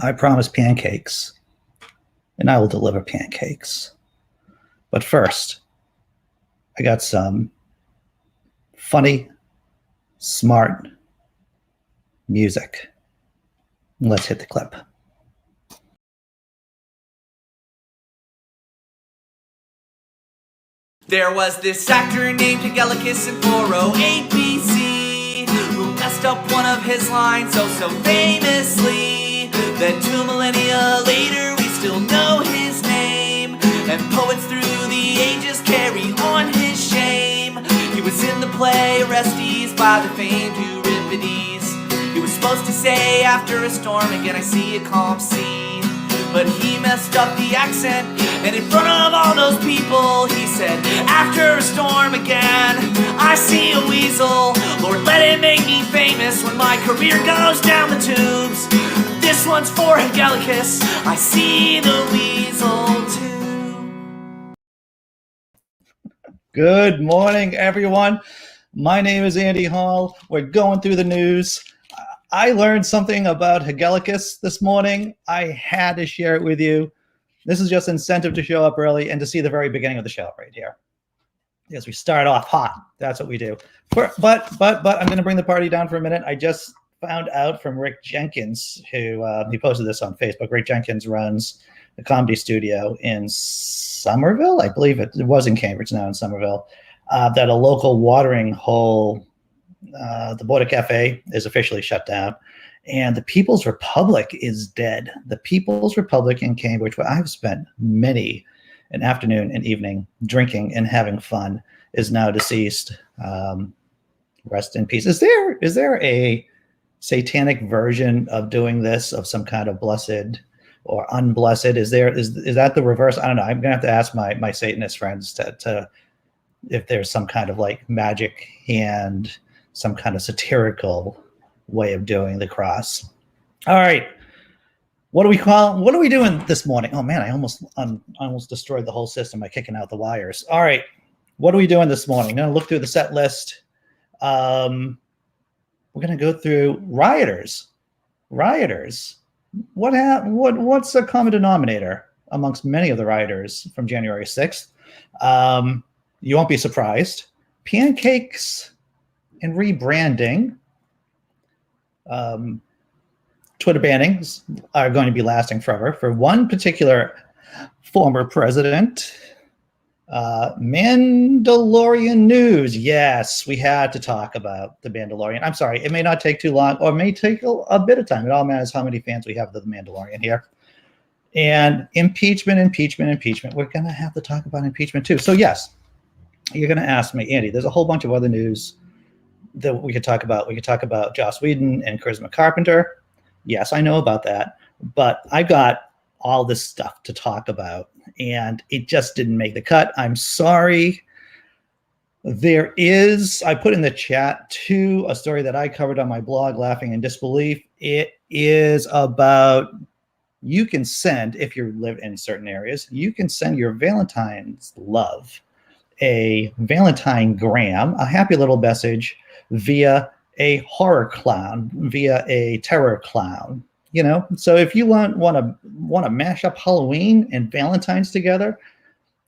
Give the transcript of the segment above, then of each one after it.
I promise pancakes, and I will deliver pancakes. But first, I got some funny, smart music. Let's hit the clip. There was this actor named Hegelicus in 408 BC who messed up one of his lines so famously that 2 millennia later we still know his name, and poets through the ages carry on his shame. He was in the play Orestes by the famed Euripides. He was supposed to say, after a storm again I see a calm sea, but he messed up the accent, and in front of all those people he said, after a storm again I see a weasel. Lord, let it make me famous when my career goes down the tubes. This one's for Hegelicus, I see the weasel too. Good morning, everyone. My name is Andy Hall. We're going through the news. I learned something about Hegelicus this morning. I had to share it with you. This is just incentive to show up early and to see the very beginning of the show right here. Yes, we start off hot. That's what we do. But I'm going to bring the party down for a minute. I just found out from Rick Jenkins, who he posted this on Facebook. Rick Jenkins runs the comedy studio in Somerville. I believe it was in Cambridge, now in Somerville. That a local watering hole, the Border Cafe, is officially shut down, and the People's Republic is dead. The People's Republic in Cambridge, where I've spent many an afternoon and evening drinking and having fun, is now deceased. Rest in peace. Is there a satanic version of doing this, of some kind of blessed or unblessed? Is that the reverse? I don't know. I'm gonna have to ask my Satanist friends to if there's some kind of like magic hand, some kind of satirical way of doing the cross. All right. What are we doing this morning? Oh man, I almost destroyed the whole system by kicking out the wires. All right. What are we doing this morning? I'm going to look through the set list. We're going to go through Rioters. What's the common denominator amongst many of the rioters from January 6th? You won't be surprised. Pancakes and rebranding. Twitter bannings are going to be lasting forever for one particular former president. Mandalorian news. Yes, we had to talk about the Mandalorian. I'm sorry, it may not take too long, or it may take a bit of time. It all matters how many fans we have of the Mandalorian here. And impeachment. We're going to have to talk about impeachment too. So yes, you're going to ask me, Andy, there's a whole bunch of other news that we could talk about. We could talk about Joss Whedon and Charisma Carpenter. Yes, I know about that, but I got all this stuff to talk about, and it just didn't make the cut. I'm sorry. I put in the chat too a story that I covered on my blog, Laughing in Disbelief. It is about, you can send, if you live in certain areas, you can send your Valentine's love a Valentine gram, a happy little message, via a horror clown, via a terror clown. You know, so if you want to mash up Halloween and Valentine's together,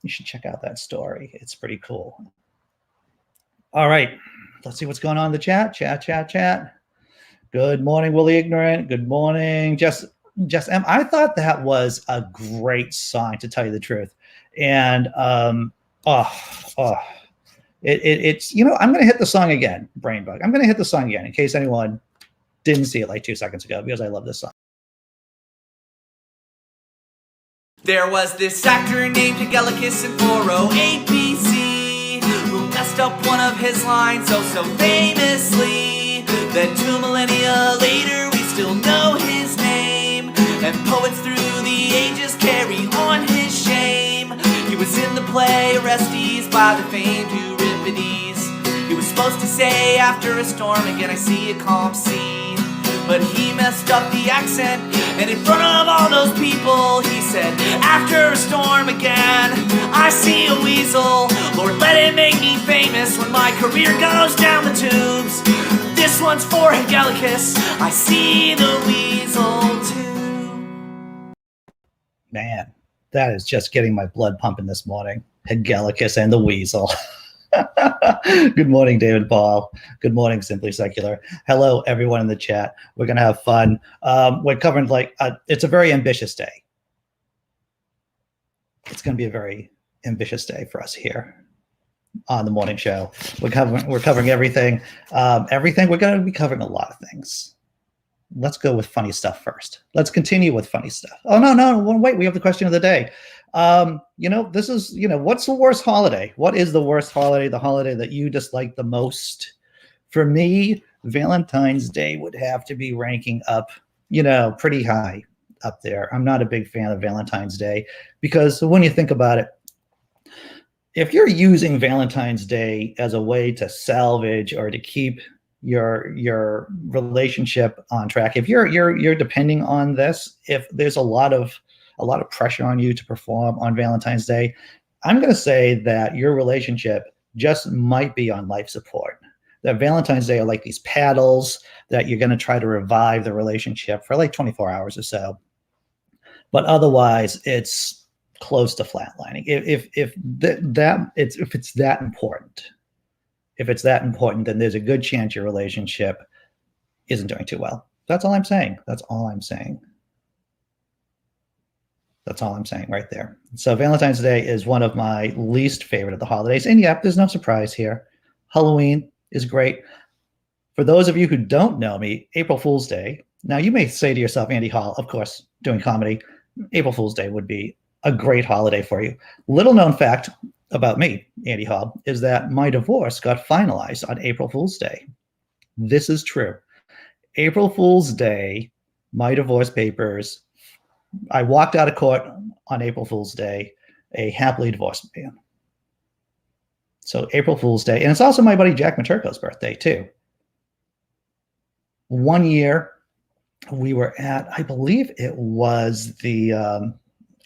you should check out that story. It's pretty cool. All right, let's see what's going on in the chat. Chat. Good morning, Willie Ignorant. Good morning, Jess M. I thought that was a great song, to tell you the truth. And it's, you know, I'm going to hit the song again, Brainbug. I'm going to hit the song again in case anyone didn't see it like 2 seconds ago, because I love this song. There was this actor named Hegelicus in 408 BC who messed up one of his lines so famously that 2 millennia later we still know his name, and poets through the ages carry on his shame. He was in the play Orestes by the famed Euripides. He was supposed to say, after a storm again I see a calm sea, but he messed up the accent, and in front of all those people he said, after a storm again I see a weasel. Lord, let it make me famous when my career goes down the tubes. This one's for Hegelicus, I see the weasel too. Man, that is just getting my blood pumping this morning. Hegelicus and the Weasel. Good morning, David Paul. Good morning, Simply Secular. Hello, everyone in the chat. We're going to have fun. We're covering it's a very ambitious day. It's going to be a very ambitious day for us here on the morning show. We're covering everything. We're going to be covering a lot of things. Let's go with funny stuff first. Let's continue with funny stuff. Oh, no, wait. We have the question of the day. This is, what's the worst holiday? What is the worst holiday? The holiday that you dislike the most? For me, Valentine's Day would have to be ranking up, pretty high up there. I'm not a big fan of Valentine's Day because when you think about it, if you're using Valentine's Day as a way to salvage or to keep your relationship on track, if you're depending on this, if there's a lot of pressure on you to perform on Valentine's Day, I'm going to say that your relationship just might be on life support. That Valentine's Day are like these paddles that you're going to try to revive the relationship for like 24 hours or so. But otherwise, it's close to flatlining. If it's that important, then there's a good chance your relationship isn't doing too well. That's all I'm saying. That's all I'm saying right there. So Valentine's Day is one of my least favorite of the holidays. And yeah, there's no surprise here. Halloween is great. For those of you who don't know me, April Fool's Day. Now you may say to yourself, Andy Hall, of course, doing comedy, April Fool's Day would be a great holiday for you. Little known fact about me, Andy Hall, is that my divorce got finalized on April Fool's Day. This is true. April Fool's Day, my divorce papers, I walked out of court on April Fool's Day, a happily divorced man. So April Fool's Day, and it's also my buddy Jack Maturko's birthday too. 1 year we were at, I believe it was the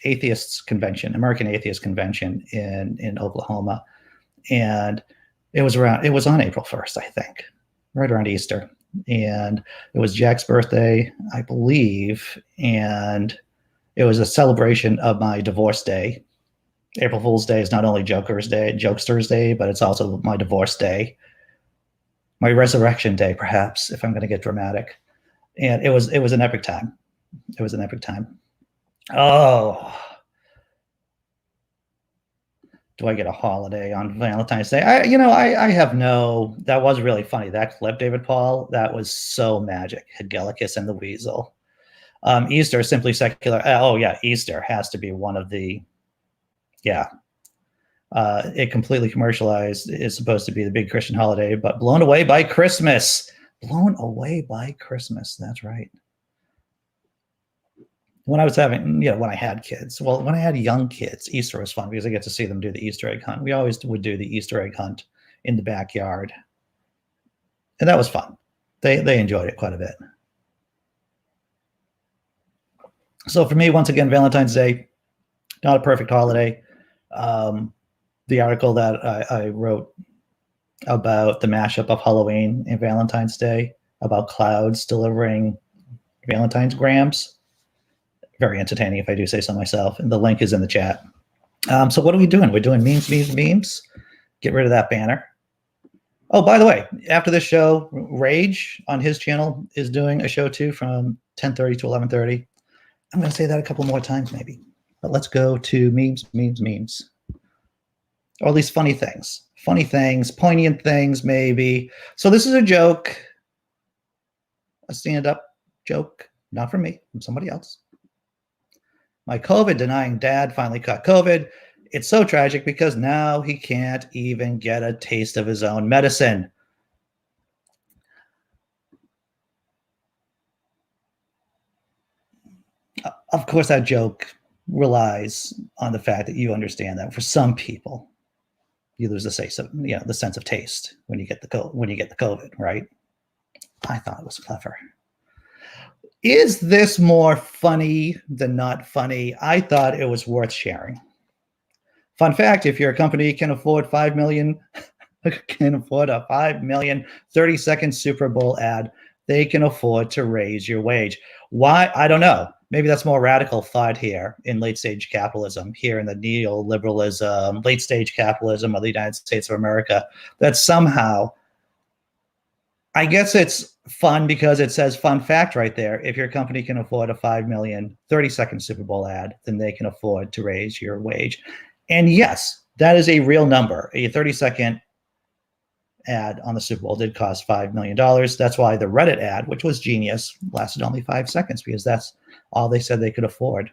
Atheists Convention, American Atheist Convention in Oklahoma. And it was on April 1st, I think, right around Easter. And it was Jack's birthday, I believe. And it was a celebration of my divorce day. April Fool's Day is not only Jokesters Day, but it's also my divorce day. My resurrection day, perhaps, if I'm going to get dramatic. And it was an epic time. It was an epic time. Oh, do I get a holiday on Valentine's Day? I have no. That was really funny. That clip, David Paul, that was so magic. Hegelicus and the Weasel. Easter, Simply Secular. Oh yeah, Easter has to be one of the. Yeah, it completely commercialized. It's supposed to be the big Christian holiday, but blown away by Christmas. Blown away by Christmas. That's right. When I was having, when I had kids, when I had young kids, Easter was fun because I get to see them do the Easter egg hunt. We always would do the Easter egg hunt in the backyard. And that was fun. They enjoyed it quite a bit. So for me, once again, Valentine's Day, not a perfect holiday. The article that I wrote about the mashup of Halloween and Valentine's Day, about clouds delivering Valentine's grams. Very entertaining, if I do say so myself. And the link is in the chat. So what are we doing? We're doing memes. Get rid of that banner. Oh, by the way, after this show, Rage on his channel is doing a show too from 10:30 to 11:30. I'm going to say that a couple more times maybe. But let's go to memes. Or at least funny things. Funny things, poignant things maybe. So this is a joke. A stand-up joke. Not from me, from somebody else. My COVID-denying dad finally caught COVID. It's so tragic because now he can't even get a taste of his own medicine. Of course, that joke relies on the fact that you understand that for some people, you lose the sense of taste when you get the COVID, right? I thought it was clever. Is this more funny than not funny? I thought it was worth sharing. Fun fact, if your company can afford a 5 million 30-second Super Bowl ad, they can afford to raise your wage. Why? I don't know. maybe that's more radical thought here in late stage capitalism, here in the neoliberalism, late stage capitalism of the United States of America, that somehow, I guess it's fun because it says fun fact right there. If your company can afford a 5 million 30-second Super Bowl ad, then they can afford to raise your wage. And yes, that is a real number. A 30-second ad on the Super Bowl did cost $5 million. That's why the Reddit ad, which was genius, lasted only 5 seconds, because that's all they said they could afford.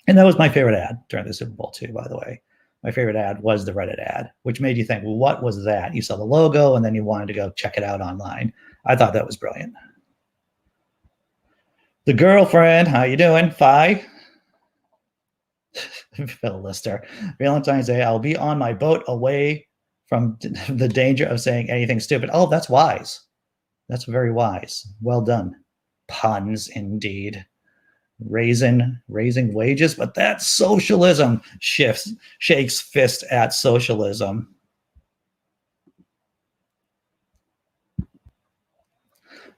And that was my favorite ad during the Super Bowl too, by the way. My favorite ad was the Reddit ad, which made you think, well, what was that? You saw the logo and then you wanted to go check it out online. I thought that was brilliant. The girlfriend, how you doing? Fi? Phil Lister. Valentine's Day, I'll be on my boat away from the danger of saying anything stupid. Oh, that's wise. That's very wise. Well done. Puns, indeed. Raising wages, but that's socialism. Shakes fist at socialism.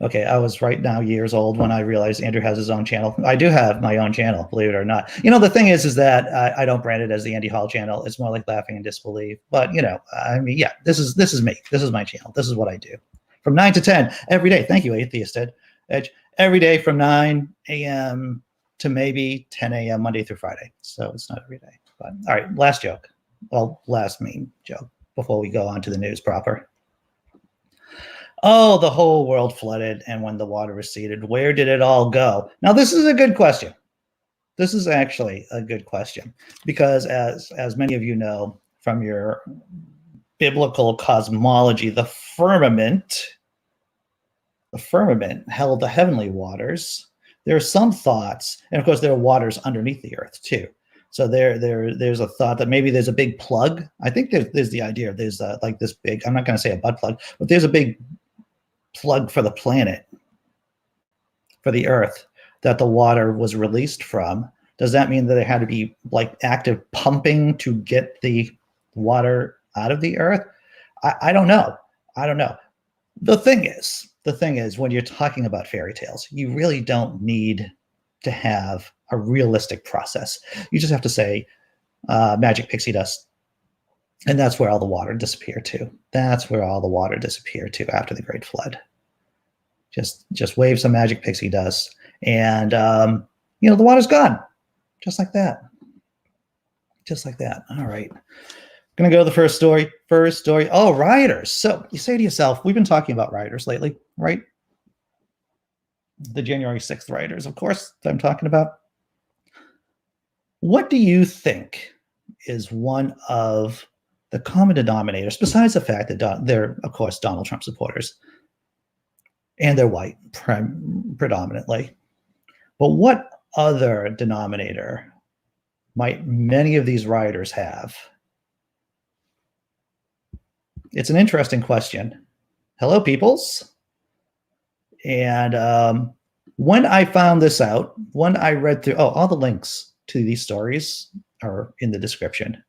Okay, I was right now years old when I realized Andrew has his own channel. I do have my own channel, believe it or not. You know, the thing is that I don't brand it as the Andy Hall channel. It's more like Laughing in Disbelief. But, you know, I mean, yeah, this is me. This is my channel. This is what I do. From 9 to 10 every day. Thank you, Atheist Edge. Every day from 9 a.m. to maybe 10 a.m. Monday through Friday. So it's not every day. But all right, last joke. Well, last mean joke before we go on to the news proper. Oh, the whole world flooded, and when the water receded, where did it all go? Now, this is a good question. This is actually a good question, because as many of you know from your biblical cosmology, the firmament held the heavenly waters. There are some thoughts, and of course there are waters underneath the earth too. So there's a thought that maybe there's a big plug. I think there's the idea of there's like this big, I'm not going to say a butt plug, but there's a big plug for the planet, for the earth, that the water was released from. Does that mean that there had to be like active pumping to get the water out of the earth? I don't know. I don't know. The thing is, when you're talking about fairy tales, you really don't need to have a realistic process. You just have to say magic pixie dust, and that's where all the water disappeared to. That's where all the water disappeared to after the Great Flood. Just wave some magic pixie dust, and you know, the water's gone, just like that. Just like that. All right. Gonna go to the first story. Oh, rioters. So you say to yourself, we've been talking about rioters lately, right? The January 6th rioters, of course, that I'm talking about. What do you think is one of the common denominators, besides the fact that they're, of course, Donald Trump supporters, and they're white predominantly, but what other denominator might many of these rioters have? It's an interesting question. Hello, peoples. And when I found this out, when I read through, all the links to these stories are in the description.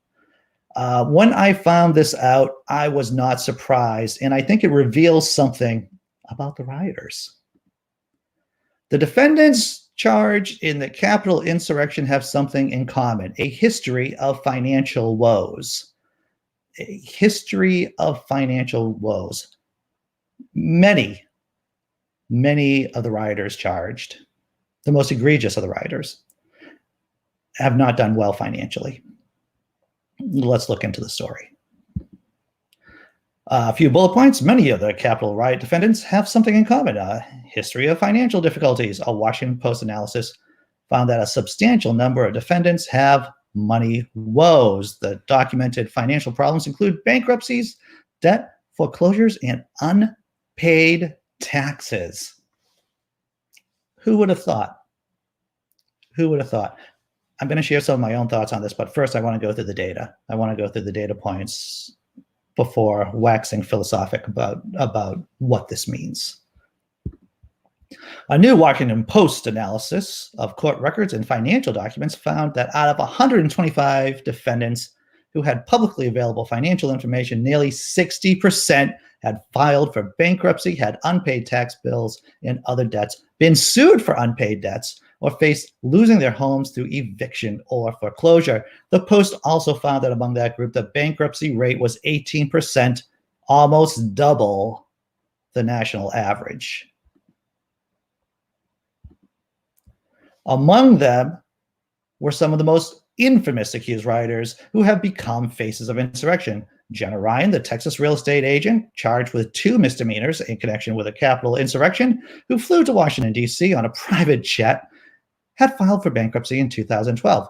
When I found this out, I was not surprised, and I think it reveals something about the rioters. The defendants charged in the Capitol insurrection have something in common: a history of financial woes. A history of financial woes. Many of the rioters charged, the most egregious of the rioters, have not done well financially. Let's look into the story. A few bullet points. Many of the Capitol riot defendants have something in common: a history of financial difficulties. A Washington Post analysis found that a substantial number of defendants have money woes. The documented financial problems include bankruptcies, debt, foreclosures, and unpaid taxes. Who would have thought? Who would have thought? I'm going to share some of my own thoughts on this, but first I want to go through the data. I want to go through the data points before waxing philosophic about what this means. A new Washington Post analysis of court records and financial documents found that out of 125 defendants who had publicly available financial information, nearly 60% had filed for bankruptcy, had unpaid tax bills and other debts, been sued for unpaid debts, or faced losing their homes through eviction or foreclosure. The Post also found that among that group, the bankruptcy rate was 18%, almost double the national average. Among them were some of the most infamous accused rioters who have become faces of insurrection. Jenna Ryan, the Texas real estate agent, charged with 2 misdemeanors in connection with a Capitol insurrection, who flew to Washington, D.C. on a private jet, had filed for bankruptcy in 2012.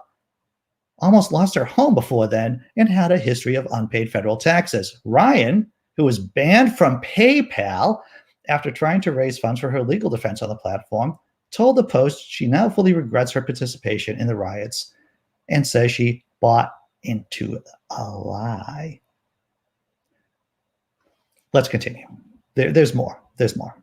Almost lost her home before then and had a history of unpaid federal taxes. Ryan, who was banned from PayPal after trying to raise funds for her legal defense on the platform, told the Post she now fully regrets her participation in the riots and says she bought into a lie. Let's continue. There's more. There's more.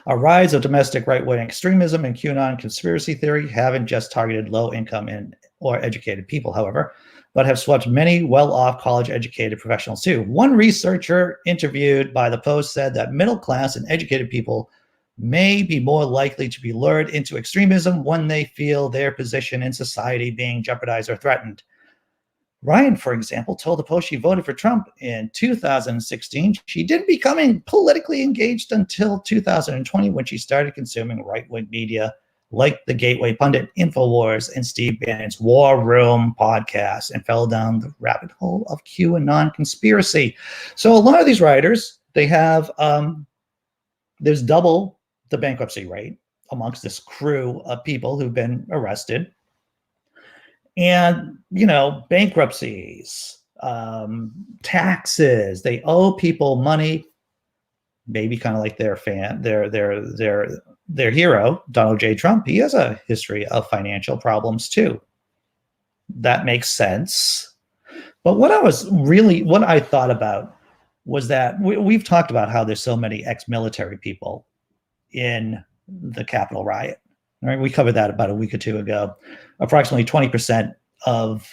A rise of domestic right-wing extremism and QAnon conspiracy theory haven't just targeted low-income or educated people, however, but have swept many well-off college-educated professionals too. One researcher interviewed by the Post said that middle-class and educated people may be more likely to be lured into extremism when they feel their position in society being jeopardized or threatened. Ryan, for example, told the Post she voted for Trump in 2016. She didn't become politically engaged until 2020 when she started consuming right-wing media like the Gateway Pundit, InfoWars, and Steve Bannon's War Room podcast, and fell down the rabbit hole of QAnon conspiracy. So a lot of these writers, they have, there's double the bankruptcy rate amongst this crew of people who've been arrested. And, you know, bankruptcies, taxes, they owe people money, maybe kind of like their hero, Donald J. Trump. He has a history of financial problems too. That makes sense. But what I thought about was that we've talked about how there's so many ex-military people in the Capitol riot. All right, we covered that about a week or two ago. Approximately 20% of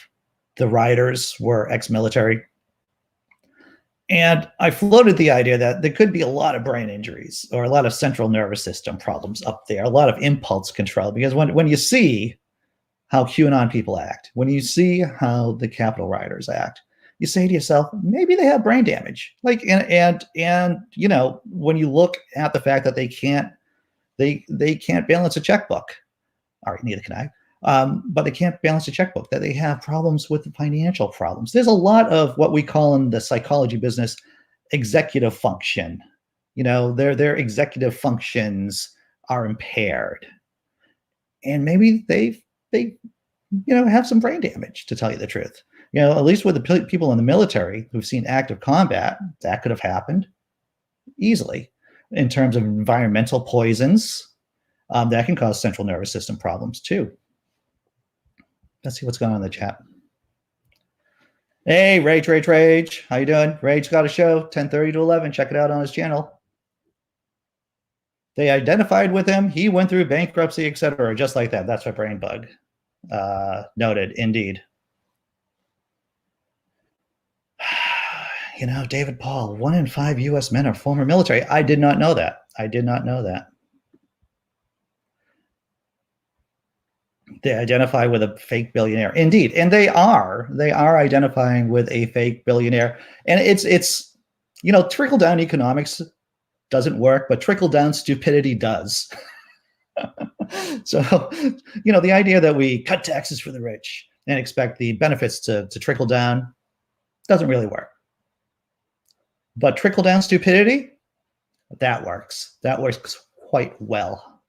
the rioters were ex-military. And I floated the idea that there could be a lot of brain injuries or a lot of central nervous system problems up there, a lot of impulse control. Because when you see how QAnon people act, when you see how the Capitol rioters act, you say to yourself, maybe they have brain damage. Like, and you know, when you look at the fact that they can't balance a checkbook. All right, neither can I. But they can't balance a checkbook, that they have problems with the financial problems. There's a lot of what we call in the psychology business executive function. You know, their executive functions are impaired. And maybe they have some brain damage, to tell you the truth. You know, at least with the people in the military who've seen active combat, that could have happened easily. In terms of environmental poisons, that can cause central nervous system problems too. Let's see what's going on in the chat. Hey, Rage. How you doing? Rage got a show, 10:30 to 11. Check it out on his channel. They identified with him. He went through bankruptcy, etc. Just like that. That's what Brain Bug noted, indeed. You know, David Paul, 1 in 5 U.S. men are former military. I did not know that. They identify with a fake billionaire. Indeed. And they are identifying with a fake billionaire. And it's you know, trickle-down economics doesn't work, but trickle-down stupidity does. So, you know, the idea that we cut taxes for the rich and expect the benefits to trickle down doesn't really work. But trickle-down stupidity, that works. That works quite well.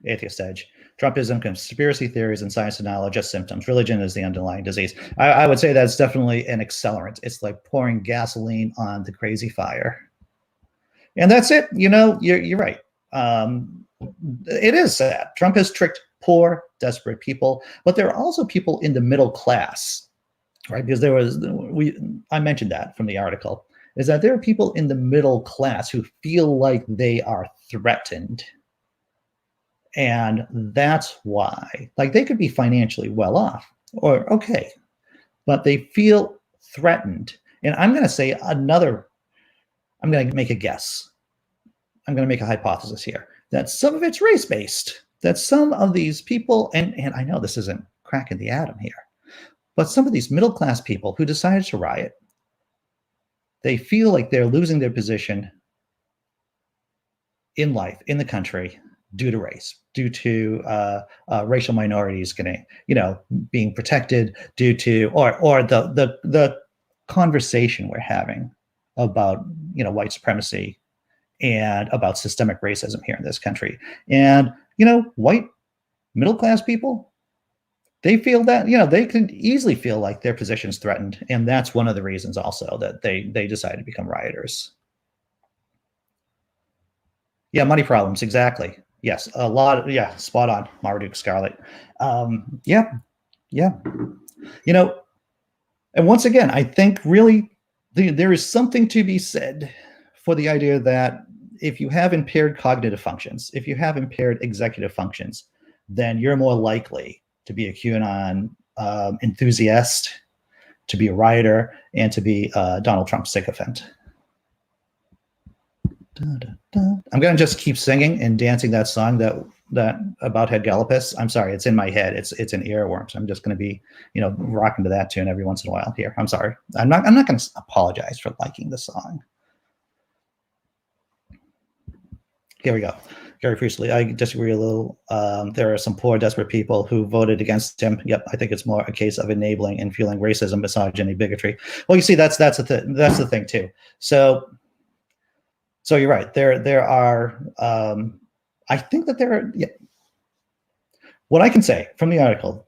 Atheist Edge. Trumpism, conspiracy theories, and science denial are just symptoms. Religion is the underlying disease. I would say that's definitely an accelerant. It's like pouring gasoline on the crazy fire. And that's it. You know, you're right. It is sad. Trump has tricked poor, desperate people, but there are also people in the middle class. Right, because I mentioned that from the article, is that there are people in the middle class who feel like they are threatened. And that's why, like, they could be financially well off or okay, but they feel threatened. And I'm going to say I'm going to make a guess. I'm going to make a hypothesis here that some of it's race-based, that some of these people, and I know this isn't cracking the atom here, but some of these middle-class people who decided to riot, they feel like they're losing their position in life, in the country, due to race, due to racial minorities getting, being protected, due to, or the conversation we're having about, white supremacy and about systemic racism here in this country. And, white middle-class people, they feel that, they can easily feel like their position's threatened. And that's one of the reasons also that they decided to become rioters. Yeah, money problems, exactly. Yes, a lot. Yeah, spot on, Marmaduke Scarlet. Yeah. And once again, I think really there is something to be said for the idea that if you have impaired cognitive functions, if you have impaired executive functions, then you're more likely to be a QAnon enthusiast, to be a rioter, and to be a Donald Trump sycophant. I'm going to just keep singing and dancing that song that about Hegelippus. I'm sorry, it's in my head. It's an earworm. So I'm just going to be, rocking to that tune every once in a while here. I'm sorry. I'm not going to apologize for liking the song. Here we go. Very briefly, I disagree a little. There are some poor, desperate people who voted against him. Yep, I think it's more a case of enabling and fueling racism, misogyny, bigotry. Well, you see, that's the thing too. So you're right. There are. I think that there are. Yeah. What I can say from the article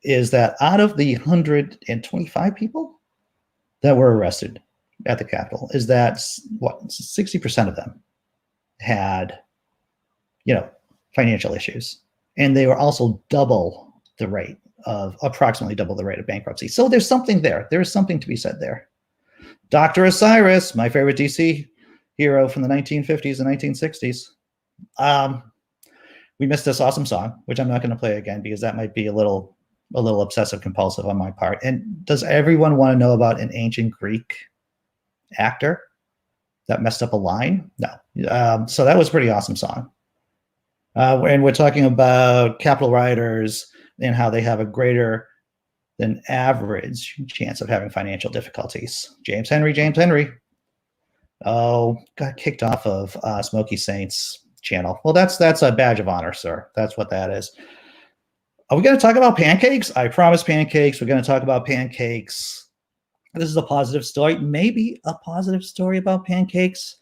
is that out of the 125 people that were arrested at the Capitol, is that 60% of them had, financial issues, and they were also approximately double the rate of bankruptcy. So there's something there. There is something to be said there. Dr. Osiris, my favorite DC hero from the 1950s and 1960s. We missed this awesome song, which I'm not going to play again because that might be a little obsessive compulsive on my part. And does everyone want to know about an ancient Greek actor that messed up a line? No. So that was a pretty awesome song. And we're talking about Capitol rioters and how they have a greater than average chance of having financial difficulties. James Henry. Oh, got kicked off of Smokey Saint's channel. Well, that's a badge of honor, sir. That's what that is. Are we going to talk about pancakes? I promise pancakes. We're going to talk about pancakes. This is a positive story. Maybe a positive story about pancakes.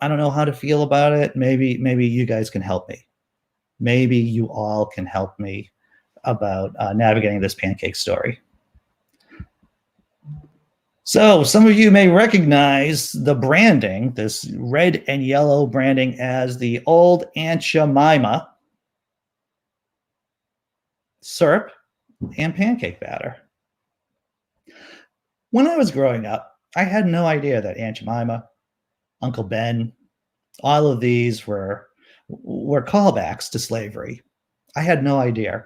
I don't know how to feel about it. Maybe you guys can help me. Maybe you all can help me about navigating this pancake story. So some of you may recognize the branding, this red and yellow branding, as the old Aunt Jemima syrup and pancake batter. When I was growing up, I had no idea that Aunt Jemima, Uncle Ben, all of these were callbacks to slavery. I had no idea.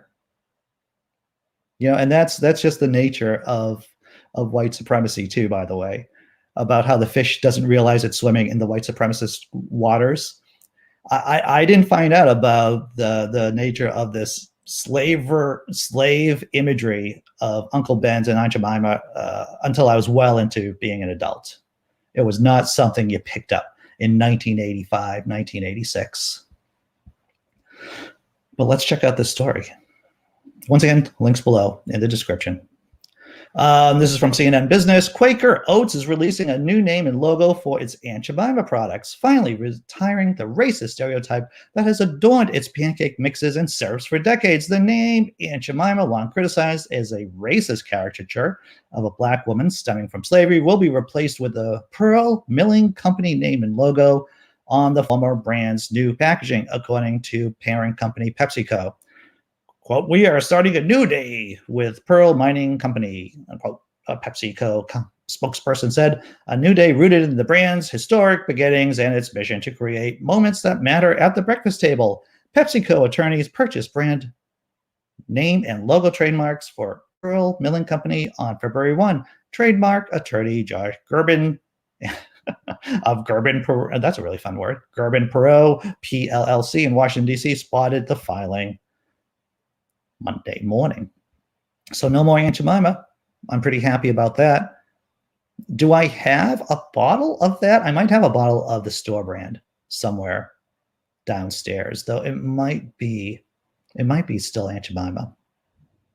And that's just the nature of white supremacy too, by the way, about how the fish doesn't realize it's swimming in the white supremacist waters. I didn't find out about the nature of this slave imagery of Uncle Ben's and Aunt Jemima until I was well into being an adult. It was not something you picked up in 1985, 1986. But let's check out this story. Once again, links below in the description. This is from CNN Business. Quaker Oats is releasing a new name and logo for its Aunt Jemima products, finally retiring the racist stereotype that has adorned its pancake mixes and syrups for decades. The name Aunt Jemima, long criticized as a racist caricature of a black woman stemming from slavery, will be replaced with the Pearl Milling Company name and logo on the former brand's new packaging, according to parent company PepsiCo. Quote, "We are starting a new day with Pearl Mining Company," unquote, a PepsiCo spokesperson said. "A new day rooted in the brand's historic beginnings and its mission to create moments that matter at the breakfast table." PepsiCo attorneys purchased brand name and logo trademarks for Pearl Milling Company on February 1, trademark attorney Josh Gerben of Gerben, that's a really fun word, Gerben Perot, PLLC in Washington, D.C., spotted the filing Monday morning. So no more Aunt Jemima. I'm pretty happy about that. Do I have a bottle of that? I might have a bottle of the store brand somewhere downstairs, though it might be still Aunt Jemima.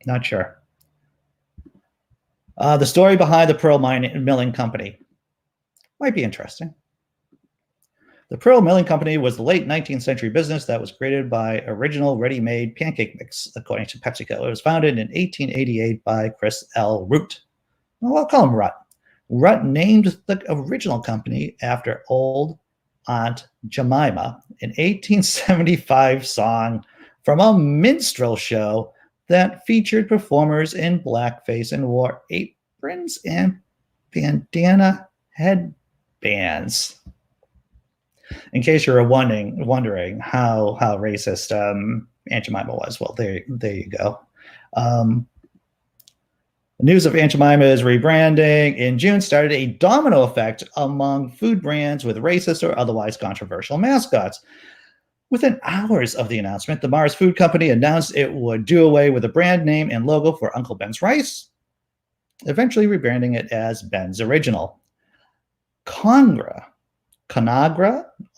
Not sure. The story behind the pearl milling company might be interesting. The Pearl Milling Company was the late 19th century business that was created by original ready-made pancake mix, according to PepsiCo. It was founded in 1888 by Chris L. Root. Well, I'll call him Rut. Rut named the original company after old Aunt Jemima, an 1875 song from a minstrel show that featured performers in blackface and wore aprons and bandana headbands. In case you're wondering how racist Aunt Jemima was, well, there you go. News of Aunt Jemima's rebranding in June started a domino effect among food brands with racist or otherwise controversial mascots. Within hours of the announcement, the Mars Food Company announced it would do away with the brand name and logo for Uncle Ben's Rice, eventually rebranding it as Ben's Original. Conagra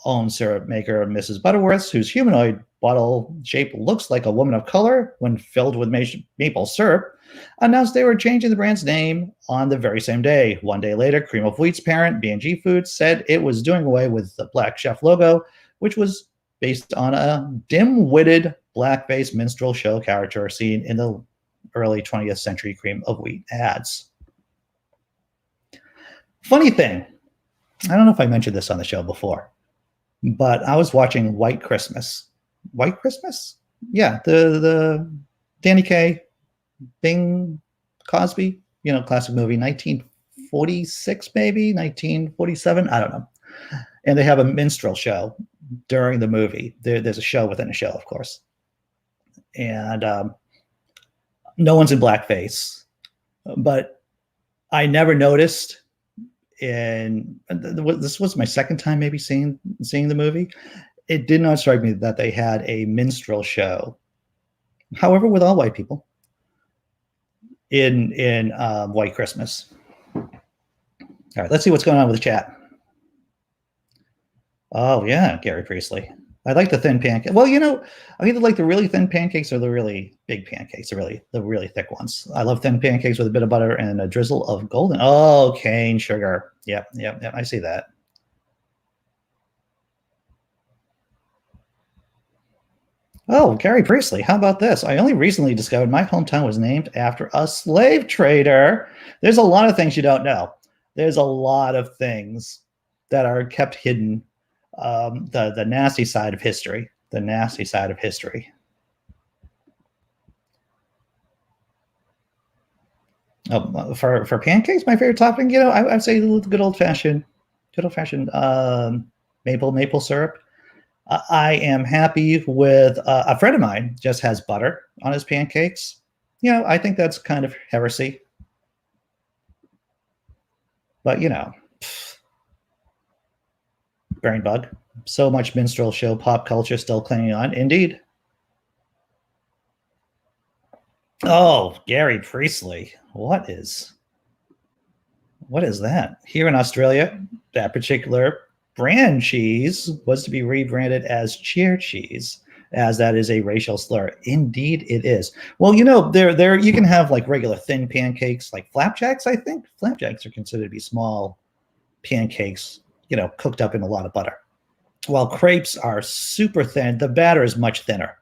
owns syrup maker Mrs. Butterworth's, whose humanoid bottle shape looks like a woman of color when filled with maple syrup, announced they were changing the brand's name on the very same day. One day later, Cream of Wheat's parent, B&G Foods, said it was doing away with the Black Chef logo, which was based on a dim-witted blackface minstrel show character seen in the early 20th century Cream of Wheat ads. Funny thing, I don't know if I mentioned this on the show before, but I was watching White Christmas. White Christmas? Yeah, the Danny Kaye, Bing Cosby, classic movie, 1946 maybe, 1947, I don't know. And they have a minstrel show during the movie. There's a show within a show, of course. And no one's in blackface. But I never noticed this was my second time maybe seeing the movie. It did not strike me that they had a minstrel show, however, with all white people in White Christmas. All right, let's see what's going on with the chat. Oh yeah, Gary Priestley. I like the thin pancake. Well, I either like the really thin pancakes or the really big pancakes, the really thick ones. I love thin pancakes with a bit of butter and a drizzle of golden. Oh, cane sugar. Yep. I see that. Oh, Gary Priestley. How about this? I only recently discovered my hometown was named after a slave trader. There's a lot of things you don't know. There's a lot of things that are kept hidden. The nasty side of history. The nasty side of history. For pancakes, my favorite topping, I'd say the good old fashioned maple syrup. I am happy with a friend of mine just has butter on his pancakes. I think that's kind of heresy. But brain bug. So much minstrel show pop culture still clinging on. Indeed. Oh, Gary Priestley. What is that? Here in Australia, that particular brand cheese was to be rebranded as cheer cheese, as that is a racial slur. Indeed it is. Well, there you can have like regular thin pancakes, like flapjacks, I think. Flapjacks are considered to be small pancakes, cooked up in a lot of butter. While crepes are super thin, the batter is much thinner.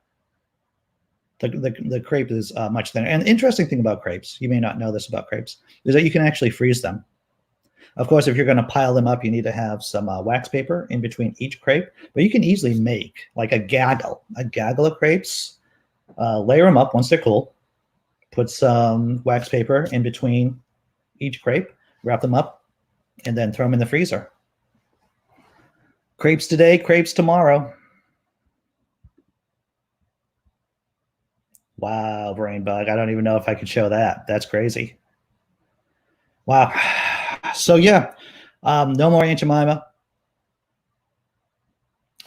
The crepe is much thinner. And the interesting thing about crepes, you may not know this about crepes, is that you can actually freeze them. Of course, if you're going to pile them up, you need to have some wax paper in between each crepe. But you can easily make like a gaggle of crepes, layer them up once they're cool, put some wax paper in between each crepe, wrap them up, and then throw them in the freezer. Crepes today, crepes tomorrow. Wow, brain bug. I don't even know if I could show that. That's crazy. Wow. So yeah, no more Aunt Jemima.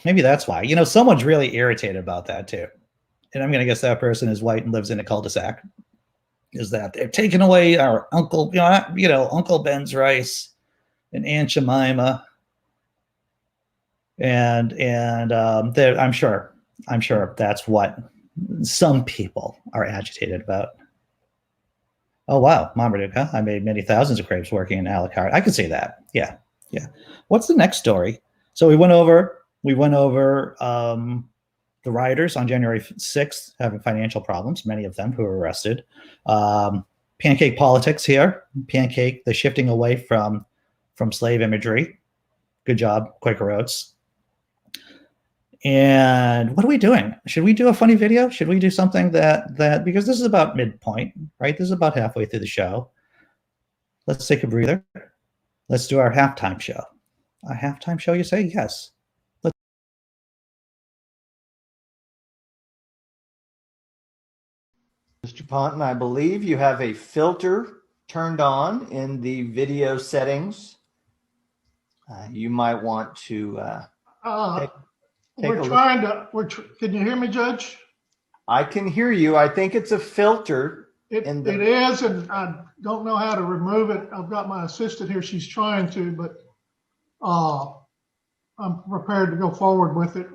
Maybe that's why. Someone's really irritated about that too. And I'm going to guess that person is white and lives in a cul-de-sac. Is that they're taking away our Uncle Ben's rice and Aunt Jemima. And I'm sure that's what some people are agitated about. Oh wow, Marmaduke, I made many thousands of crepes working in a la carte. I could see that. Yeah. What's the next story? So we went over the rioters on January 6th having financial problems, many of them who were arrested. Pancake politics here. Pancake, the shifting away from slave imagery. Good job, Quaker Oats. And what are we doing? Should we do a funny video? Should we do something that because this is about midpoint, right? This is about halfway through the show. Let's take a breather. Let's do our halftime show. A halftime show, you say? Yes. Mr. Ponton, I believe you have a filter turned on in the video settings. You might want to we're trying to. Can you hear me, Judge? I can hear you. I think it's a filter. It is, and I don't know how to remove it. I've got my assistant here. She's trying to, but I'm prepared to go forward with it.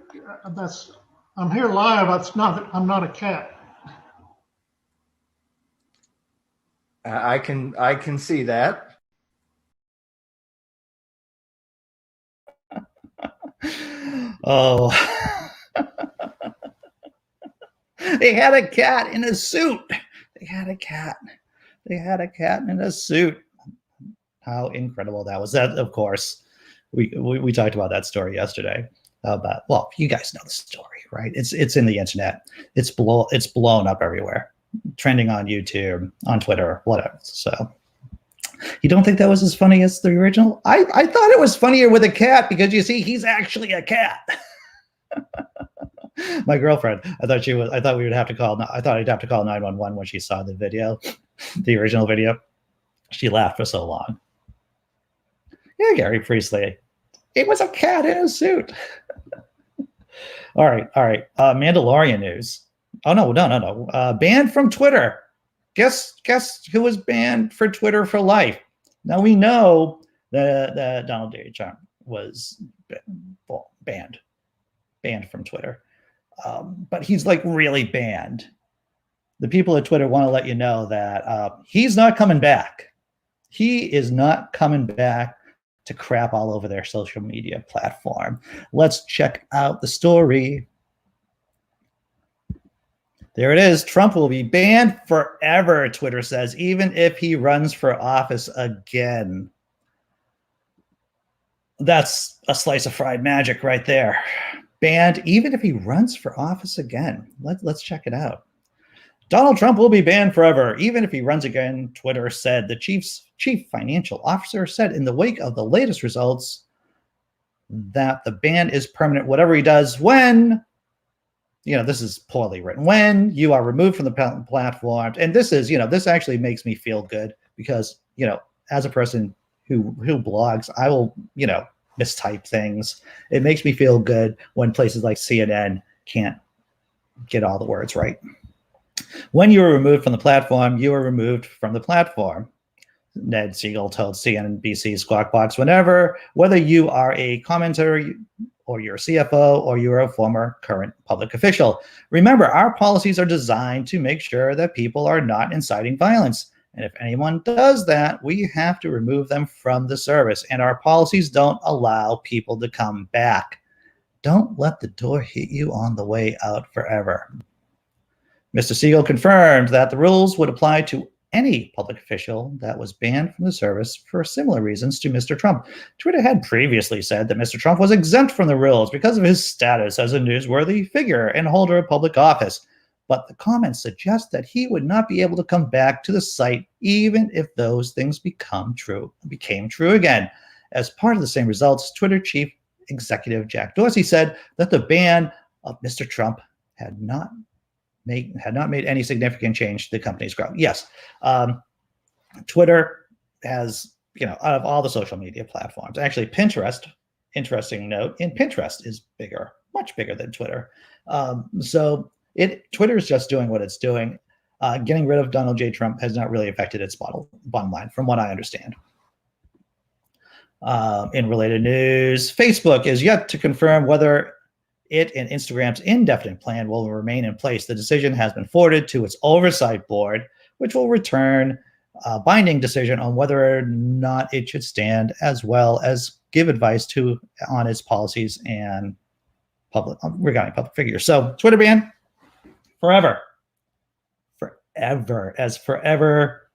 I'm here live. I'm not a cat. I can see that. Oh, they had a cat in a suit. They had a cat in a suit. How incredible that was. That, of course, we talked about that story yesterday. Well, you guys know the story, right? It's in the internet. It's blown up everywhere, trending on YouTube, on Twitter, whatever. So you don't think that was as funny as the original? I thought it was funnier with a cat because you see, he's actually a cat. My girlfriend, I thought I'd have to call 911 when she saw the video, the original video. She laughed for so long. Yeah, Gary Priestley. It was a cat in a suit. All right. Mandalorian news. Oh no. Banned from Twitter. Guess who was banned for Twitter for life? Now we know that Donald J. Trump was banned from Twitter, but he's like really banned. The people at Twitter want to let you know that he's not coming back. He is not coming back to crap all over their social media platform. Let's check out the story. There it is. Trump will be banned forever, Twitter says, even if he runs for office again. That's a slice of fried magic right there. Banned even if he runs for office again. Let's check it out. Donald Trump will be banned forever, even if he runs again, Twitter said. The chief financial officer said in the wake of the latest results that the ban is permanent, whatever he does when, this is poorly written, when you are removed from the platform. And this is, this actually makes me feel good because, as a person who blogs, I will, mistype things. It makes me feel good when places like CNN can't get all the words right. When you are removed from the platform, you are removed from the platform. Ned Siegel told CNBC's Squawk Box, whether you are a commentator or you're a CFO or you're a former current public official. Remember, our policies are designed to make sure that people are not inciting violence. And if anyone does that, we have to remove them from the service. And our policies don't allow people to come back. Don't let the door hit you on the way out forever. Mr. Siegel confirmed that the rules would apply to any public official that was banned from the service for similar reasons to Mr. Trump. Twitter had previously said that Mr. Trump was exempt from the rules because of his status as a newsworthy figure and holder of public office. But the comments suggest that he would not be able to come back to the site even if those things became true again. As part of the same results, Twitter chief executive Jack Dorsey said that the ban of Mr. Trump had not made any significant change to the company's growth. Yes, Twitter has, out of all the social media platforms, actually Pinterest, interesting note, in Pinterest is bigger, much bigger than Twitter. So Twitter is just doing what it's doing. Getting rid of Donald J. Trump has not really affected its bottom line, from what I understand. In related news, Facebook is yet to confirm whether it and Instagram's indefinite plan will remain in place. The decision has been forwarded to its oversight board, which will return a binding decision on whether or not it should stand, as well as give advice on its policies and regarding public figures. So Twitter ban forever, as forever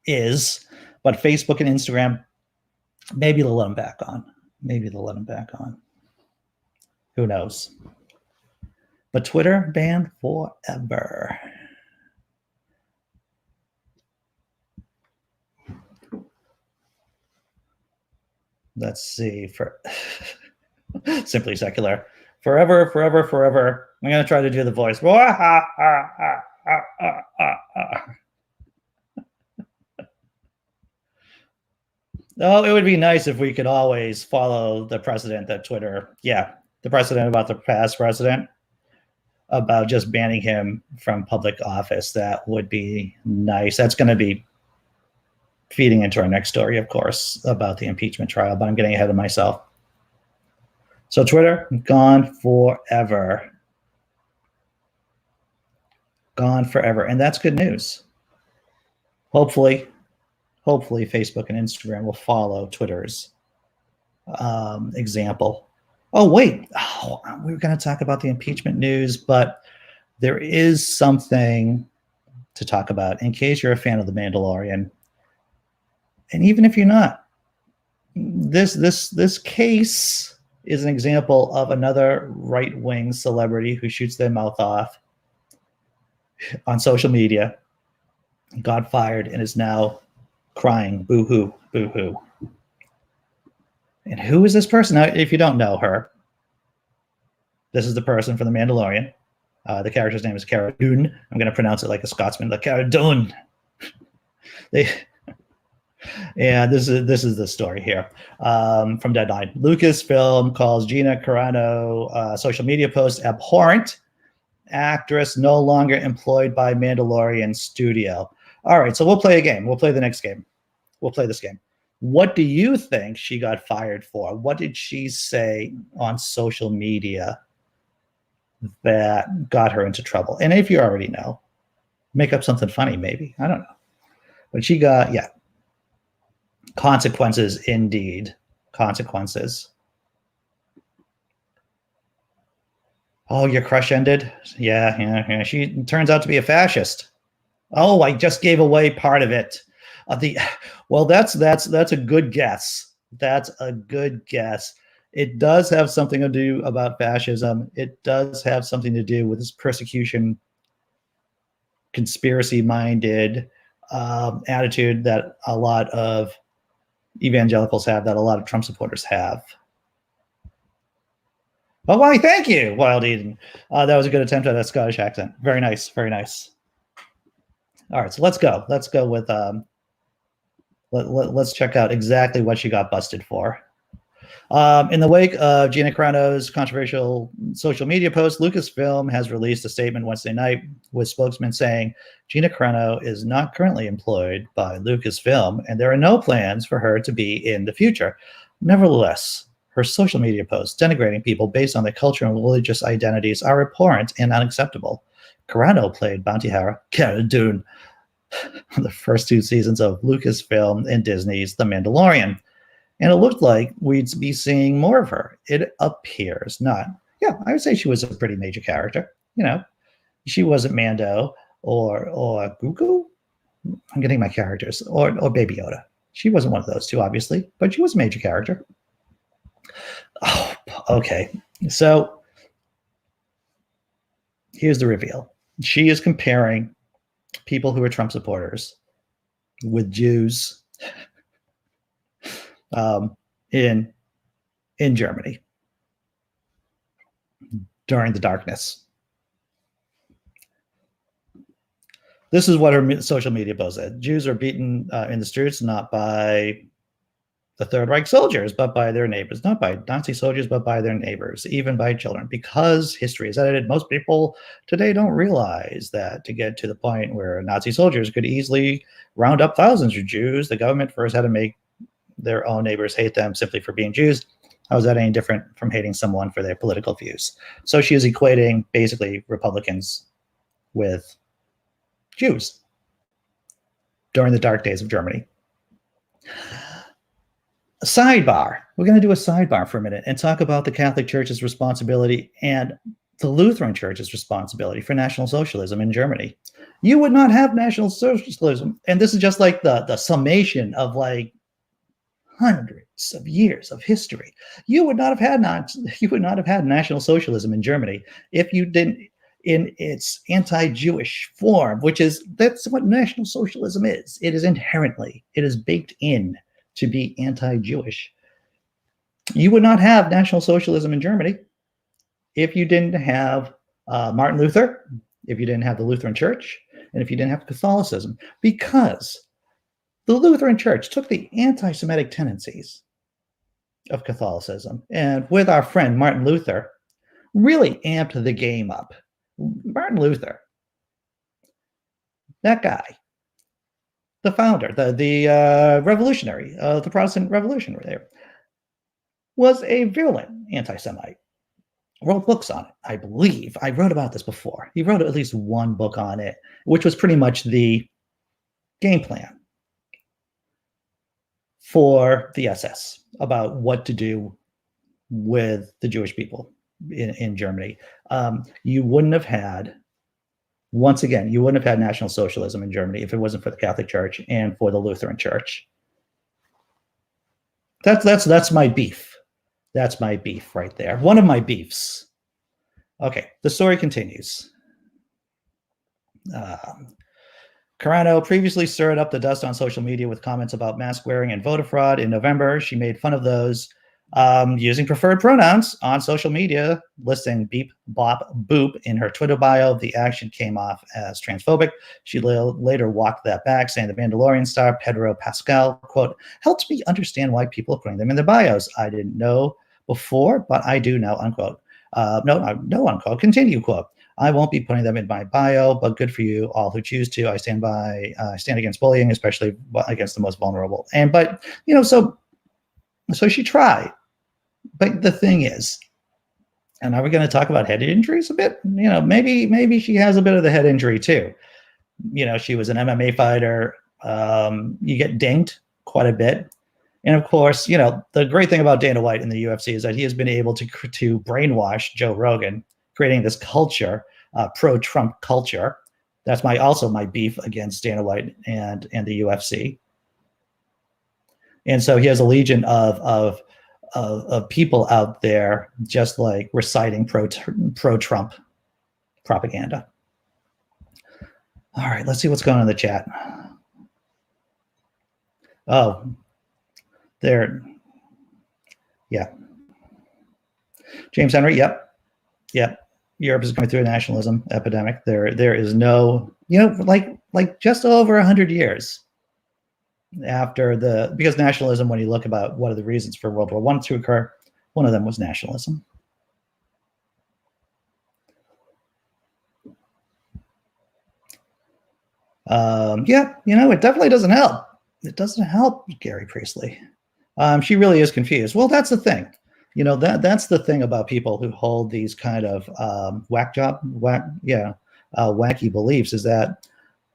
is. But Facebook and Instagram, maybe they'll let them back on. Who knows? But Twitter banned forever. Let's see. For Simply Secular. Forever, forever, forever. I'm going to try to do the voice. Oh, it would be nice if we could always follow the precedent that Twitter, the precedent about the past president, about just banning him from public office. That would be nice. That's going to be feeding into our next story, of course, about the impeachment trial, but I'm getting ahead of myself. So Twitter, gone forever. Gone forever. And that's good news. Hopefully Facebook and Instagram will follow Twitter's example. Oh, wait. We were going to talk about the impeachment news, but there is something to talk about in case you're a fan of The Mandalorian. And even if you're not, this case is an example of another right-wing celebrity who shoots their mouth off on social media, got fired, and is now crying, boo-hoo, boo-hoo. And who is this person? Now, if you don't know her, this is the person from The Mandalorian. The character's name is Cara Dune. I'm going to pronounce it like a Scotsman, like Cara Dune. Yeah, this is the story here from Deadline. Lucasfilm calls Gina Carano social media post abhorrent. Actress no longer employed by Mandalorian studio. All right, so we'll play a game. We'll play the next game. We'll play this game. What do you think she got fired for? What did she say on social media that got her into trouble? And if you already know, make up something funny, maybe. I don't know. But she got, consequences indeed. Consequences. Oh, your crush ended? Yeah. She turns out to be a fascist. Oh, I just gave away part of it. Well, that's a good guess. That's a good guess. It does have something to do about fascism. It does have something to do with this persecution, conspiracy-minded attitude that a lot of evangelicals have, that a lot of Trump supporters have. Oh, why? Thank you, Wild Eden. That was a good attempt at a Scottish accent. Very nice. Very nice. All right, so let's go. Let's go with let's check out exactly what she got busted for. In the wake of Gina Carano's controversial social media post, Lucasfilm has released a statement Wednesday night with spokesman saying Gina Carano is not currently employed by Lucasfilm, and there are no plans for her to be in the future. Nevertheless, her social media posts denigrating people based on their cultural and religious identities are abhorrent and unacceptable. Carano played bounty hunter Cara Dune on the first two seasons of Lucasfilm and Disney's The Mandalorian. And it looked like we'd be seeing more of her. It appears not. Yeah, I would say she was a pretty major character. She wasn't Mando or Gugu. I'm getting my characters. Or Baby Yoda. She wasn't one of those two, obviously, but she was a major character. Oh, okay. So here's the reveal. She is comparing people who are Trump supporters with Jews in Germany during the darkness. This is what her social media post said. Jews are beaten in the streets, not by the Third Reich soldiers, but by their neighbors, not by Nazi soldiers, but by their neighbors, even by children, because history is edited. Most people today don't realize that to get to the point where Nazi soldiers could easily round up thousands of Jews, the government first had to make their own neighbors hate them simply for being Jews. How is that any different from hating someone for their political views? So she is equating basically Republicans with Jews during the dark days of Germany. Sidebar. We're going to do a sidebar for a minute and talk about the Catholic Church's responsibility and the Lutheran Church's responsibility for National Socialism in Germany. You would not have National Socialism, and this is just like the summation of like hundreds of years of history. You would not have had National Socialism in Germany if you didn't, in its anti-Jewish form, that's what National Socialism is. It is baked in to be anti-Jewish. You would not have National Socialism in Germany if you didn't have Martin Luther, if you didn't have the Lutheran Church, and if you didn't have Catholicism, because the Lutheran Church took the anti-Semitic tendencies of Catholicism and with our friend Martin Luther really amped the game up. Martin Luther, that guy, the founder, the revolutionary, the Protestant Revolution there, was a virulent anti-Semite. Wrote books on it, I believe. I wrote about this before. He wrote at least one book on it, which was pretty much the game plan for the SS about what to do with the Jewish people in Germany. You wouldn't have had, once again, you wouldn't have had National Socialism in Germany if it wasn't for the Catholic Church and for the Lutheran Church. That's my beef. That's my beef right there. One of my beefs. Okay, the story continues. Carano previously stirred up the dust on social media with comments about mask wearing and voter fraud. In November, she made fun of those using preferred pronouns on social media, listing beep, bop, boop in her Twitter bio. The action came off as transphobic. She later walked that back, saying the Mandalorian star Pedro Pascal, quote, helped me understand why people are putting them in their bios. I didn't know before, but I do now, unquote. No, unquote. Continue, quote. I won't be putting them in my bio, but good for you all who choose to. I stand against bullying, especially against the most vulnerable. So she tried. But the thing is, and are we going to talk about head injuries a bit? Maybe she has a bit of the head injury too. She was an MMA fighter. You get dinged quite a bit. And of course, the great thing about Dana White in the UFC is that he has been able to brainwash Joe Rogan, creating this culture, pro-Trump culture. That's also my beef against Dana White and the UFC. And so he has a legion of people out there just like reciting pro-Trump propaganda. All right, let's see what's going on in the chat. Oh, there. Yeah. James Henry, yep. Europe is going through a nationalism epidemic. There is no, like just over 100 years after because nationalism, when you look about what are the reasons for World War I to occur, one of them was nationalism. It definitely doesn't help. It doesn't help Gary Priestley. She really is confused. Well, that's the thing. That's the thing about people who hold these kind of wacky beliefs, is that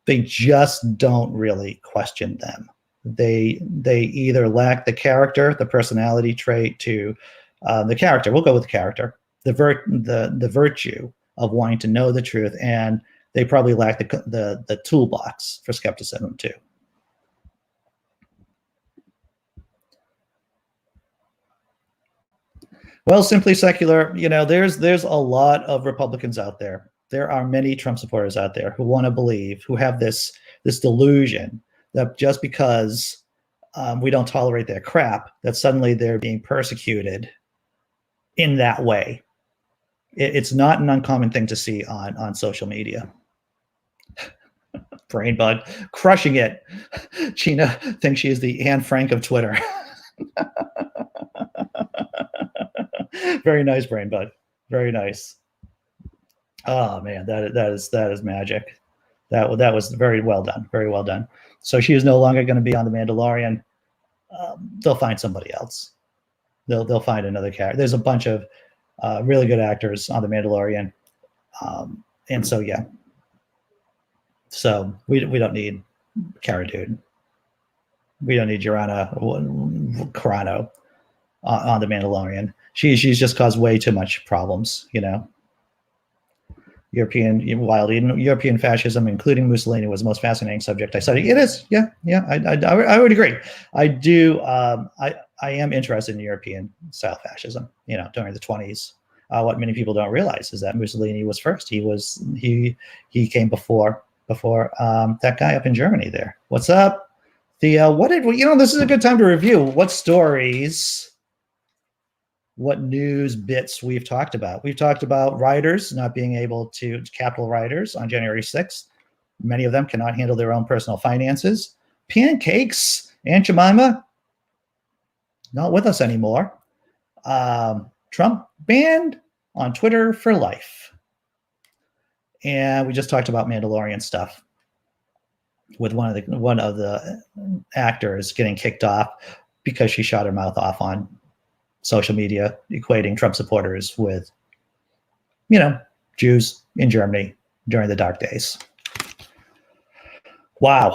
they just don't really question them. They either lack the character, the personality trait to the character. We'll go with the character, the virtue of wanting to know the truth, and they probably lack the toolbox for skepticism too. Well, Simply Secular, there's a lot of Republicans out there. There are many Trump supporters out there who want to believe, who have this delusion that just because we don't tolerate their crap, that suddenly they're being persecuted in that way. It's not an uncommon thing to see on social media. Brain bug, crushing it. Gina thinks she is the Anne Frank of Twitter. Very nice, Brain bug. Very nice. Oh man, that is magic. That was very well done. Very well done. So she is no longer going to be on the Mandalorian. They'll find somebody else. They'll find another character. There's a bunch of really good actors on the Mandalorian, and so yeah. So we don't need Cara Dune. We don't need Joanna Carano on the Mandalorian. She's just caused way too much problems, you know. European fascism, including Mussolini, was the most fascinating subject I studied. It is, yeah. I would agree. I do. I am interested in European style fascism. You know, during the 1920s. What many people don't realize is that Mussolini was first. He came before that guy up in Germany there. What's up, Theo? This is a good time to review what stories, what news bits we've talked about. We've talked about rioters not being able to, Capitol rioters on January 6th. Many of them cannot handle their own personal finances. Pancakes, Aunt Jemima, not with us anymore. Trump banned on Twitter for life. And we just talked about Mandalorian stuff with one of the actors getting kicked off because she shot her mouth off on social media, equating Trump supporters with, Jews in Germany during the dark days. Wow.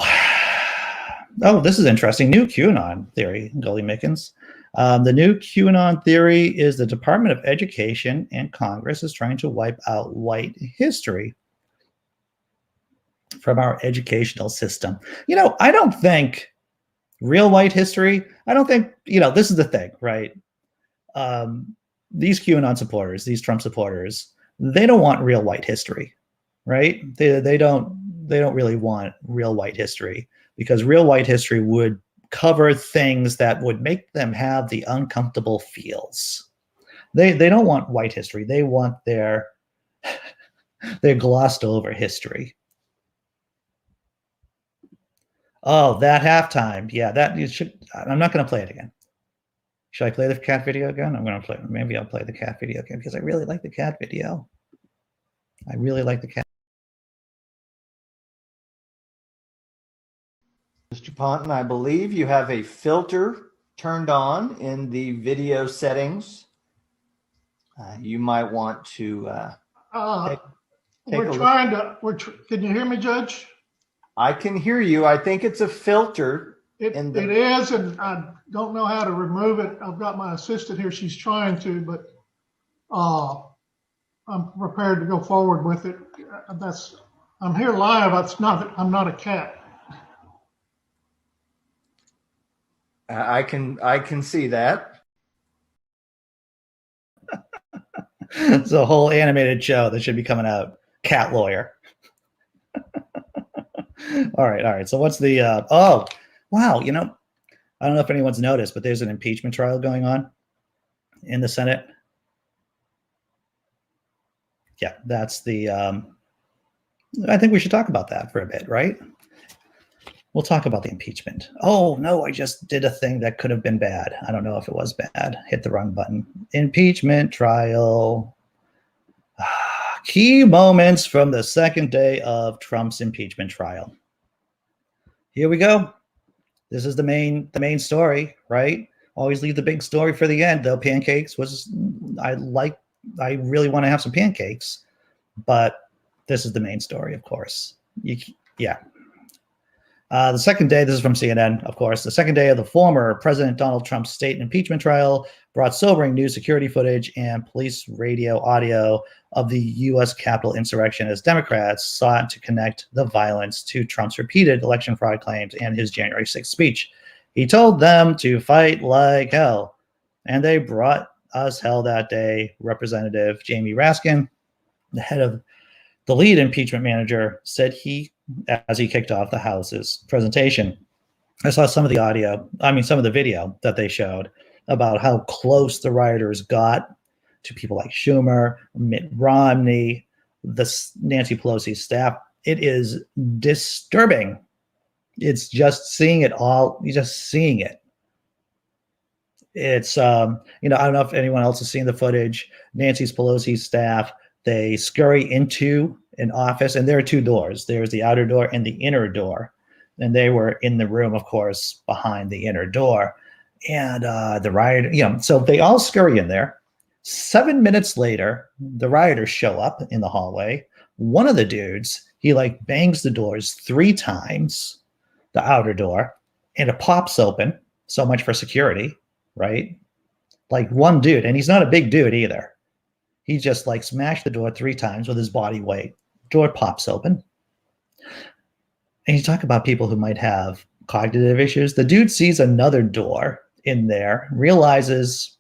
Oh, this is interesting. New QAnon theory, Gully Mickens. The new QAnon theory is the Department of Education and Congress is trying to wipe out white history from our educational system. I don't think real white history, this is the thing, right? These QAnon supporters, these Trump supporters, they don't want real white history, right? They don't really want real white history because real white history would cover things that would make them have the uncomfortable feels. They don't want white history. They want their glossed over history. Oh, that halftime. Yeah, that you should. I'm not going to play it again. Should I play the cat video again? Maybe I'll play the cat video again because I really like the cat video. I really like the cat. Mr. Ponton, I believe you have a filter turned on in the video settings. You might want to take we're trying to. Can you hear me, Judge? I can hear you. I think it's a filter. It is, and I don't know how to remove it. I've got my assistant here. She's trying to, but I'm prepared to go forward with it. I'm here live. I'm not a cat. I can see that. It's a whole animated show that should be coming out. Cat Lawyer. All right. So what's the oh wow, I don't know if anyone's noticed, but there's an impeachment trial going on in the Senate. Yeah, that's the I think we should talk about that for a bit, right? We'll talk about the impeachment. Oh, no, I just did a thing that could have been bad. I don't know if it was bad. Hit the wrong button. Impeachment trial. Key moments from the second day of Trump's impeachment trial. Here we go. This is the main story, right? Always leave the big story for the end, though. Pancakes was, I really want to have some pancakes, but this is the main story, of course. Yeah. The second day, this is from CNN, of course, the second day of the former President Donald Trump's state impeachment trial brought sobering new security footage and police radio audio of the U.S. Capitol insurrection as Democrats sought to connect the violence to Trump's repeated election fraud claims and his January 6th speech. He told them to fight like hell, and they brought us hell that day. Representative Jamie Raskin, the head of the lead impeachment manager, said as he kicked off the House's presentation. I saw some of the video that they showed about how close the rioters got to people like Schumer, Mitt Romney, Nancy Pelosi's staff It is disturbing. It's just seeing it all. You're just seeing it. It's, I don't know if anyone else has seen the footage. Nancy Pelosi's staff, they scurry into an office, and there are two doors. There's the outer door and the inner door. And they were in the room, of course, behind the inner door. And the riot, so they all scurry in there. 7 minutes later, the rioters show up in the hallway. One of the dudes, he bangs the doors 3 times, the outer door, and it pops open. So much for security, right? One dude, and he's not a big dude either. He just smashed the door 3 times with his body weight. Door pops open. And you talk about people who might have cognitive issues. The dude sees another door in there, realizes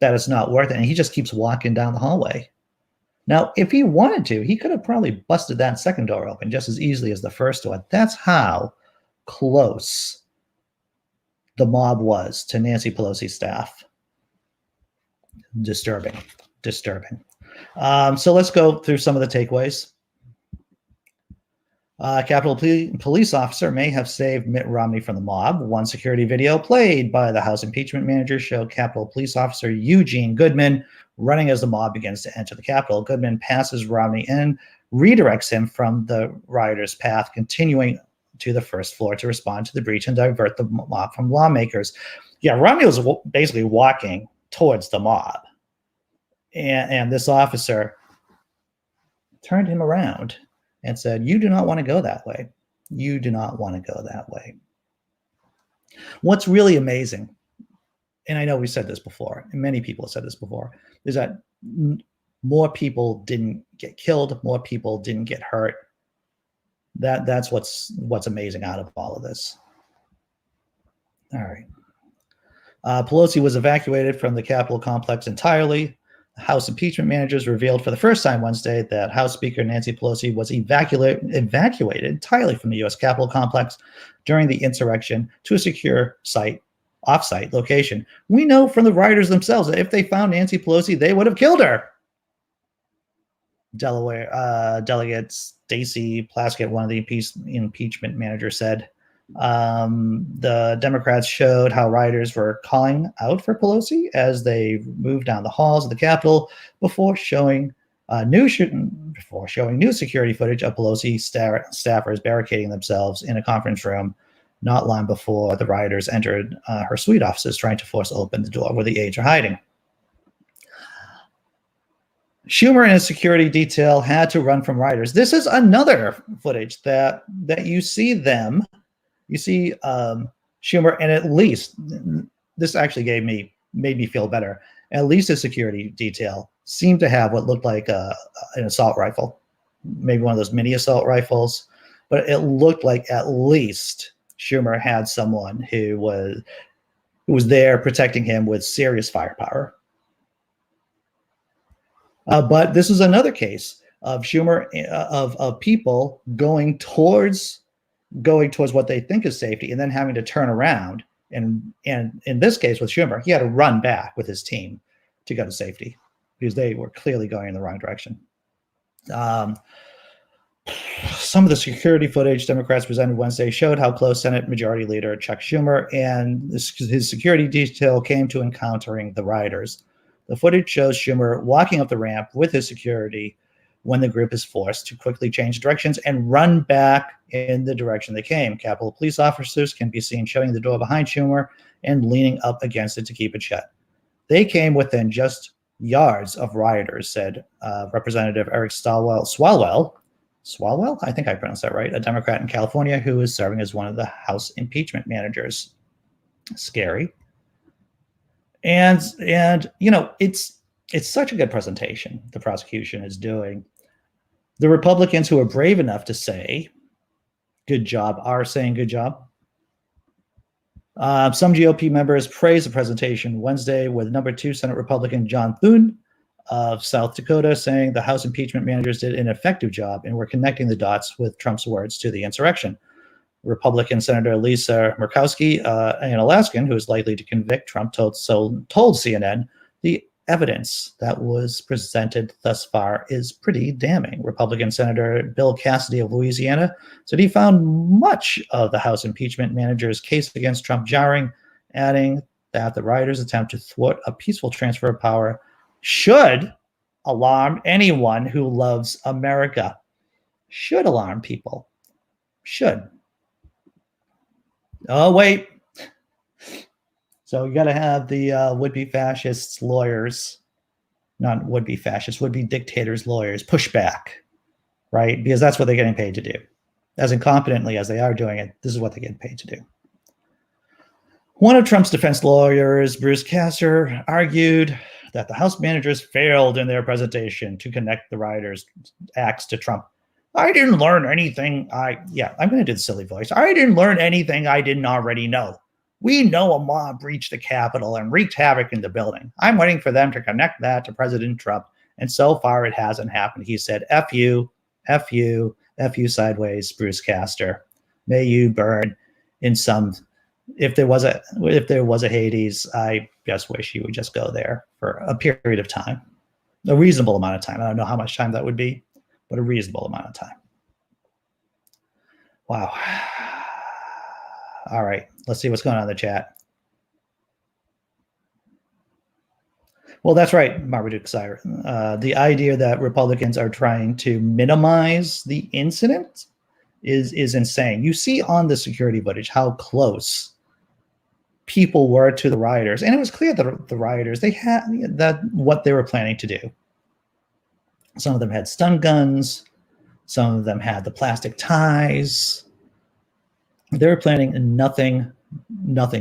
that it's not worth it, and he just keeps walking down the hallway. Now, if he wanted to, he could have probably busted that second door open just as easily as the first door. That's how close the mob was to Nancy Pelosi's staff. Disturbing. So let's go through some of the takeaways. Capitol police officer may have saved Mitt Romney from the mob. One security video played by the House impeachment manager showed Capitol police officer Eugene Goodman running as the mob begins to enter the Capitol. Goodman passes Romney and redirects him from the rioters' path, continuing to the first floor to respond to the breach and divert the mob from lawmakers. Yeah, Romney was basically walking towards the mob. And this officer turned him around and said, "You do not want to go that way. You do not want to go that way." What's really amazing, and I know we said this before, and many people have said this before, is that more people didn't get killed, more people didn't get hurt. That's what's amazing out of all of this. All right. Pelosi was evacuated from the Capitol complex entirely. House impeachment managers revealed for the first time Wednesday that House Speaker Nancy Pelosi was evacuated entirely from the U.S. Capitol complex during the insurrection to a secure off-site location. We know from the rioters themselves that if they found Nancy Pelosi, they would have killed her. Delaware Delegate Stacey Plaskett, one of the impeachment managers, said the Democrats showed how rioters were calling out for Pelosi as they moved down the halls of the Capitol before showing new security footage of Pelosi staffers barricading themselves in a conference room not long before the rioters entered her suite offices, trying to force open the door where the aides are hiding. Schumer and his security detail had to run from rioters. This is another footage that you see them. You see Schumer, and at least this actually made me feel better. At least his security detail seemed to have what looked like an assault rifle, maybe one of those mini assault rifles, but it looked like at least Schumer had someone who was there protecting him with serious firepower. But this is another case of Schumer of people going towards what they think is safety and then having to turn around. And in this case with Schumer, he had to run back with his team to go to safety because they were clearly going in the wrong direction. Some of the security footage Democrats presented Wednesday showed how close Senate Majority Leader Chuck Schumer and his security detail came to encountering the rioters. The footage shows Schumer walking up the ramp with his security when the group is forced to quickly change directions and run back in the direction they came. Capitol police officers can be seen shutting the door behind Schumer and leaning up against it to keep it shut. They came within just yards of rioters, said Representative Eric Swalwell, I think I pronounced that right, a Democrat in California who is serving as one of the House impeachment managers. Scary. And it's such a good presentation the prosecution is doing. The Republicans who are brave enough to say good job are saying good job. Some GOP members praised the presentation Wednesday, with number 2 Senate Republican John Thune of South Dakota saying the House impeachment managers did an effective job and were connecting the dots with Trump's words to the insurrection. Republican Senator Lisa Murkowski, an Alaskan who is likely to convict Trump, told CNN the evidence that was presented thus far is pretty damning. Republican Senator Bill Cassidy of Louisiana said he found much of the House impeachment manager's case against Trump jarring, adding that the rioters' attempt to thwart a peaceful transfer of power should alarm anyone who loves America. Should alarm people. Should. Oh, wait. So you got to have the would-be fascists lawyers, not would-be fascists, would-be dictators lawyers push back, right? Because that's what they're getting paid to do. As incompetently as they are doing it, this is what they're getting paid to do. One of Trump's defense lawyers, Bruce Castor, argued that the House managers failed in their presentation to connect the rioters' acts to Trump. I didn't learn anything. I'm going to do the silly voice. I didn't learn anything I didn't already know. We know a mob breached the Capitol and wreaked havoc in the building. I'm waiting for them to connect that to President Trump. And so far, it hasn't happened. He said, F you, F you, F you sideways, Bruce Castor. May you burn in some, if there was a Hades, I just wish you would just go there for a period of time, a reasonable amount of time. I don't know how much time that would be, but a reasonable amount of time. Wow. All right, let's see what's going on in the chat. Well, that's right, Marmaduke Sire. The idea that Republicans are trying to minimize the incident is insane. You see on the security footage how close people were to the rioters, and it was clear that the rioters, they had that what they were planning to do. Some of them had stun guns, some of them had the plastic ties. They were planning nothing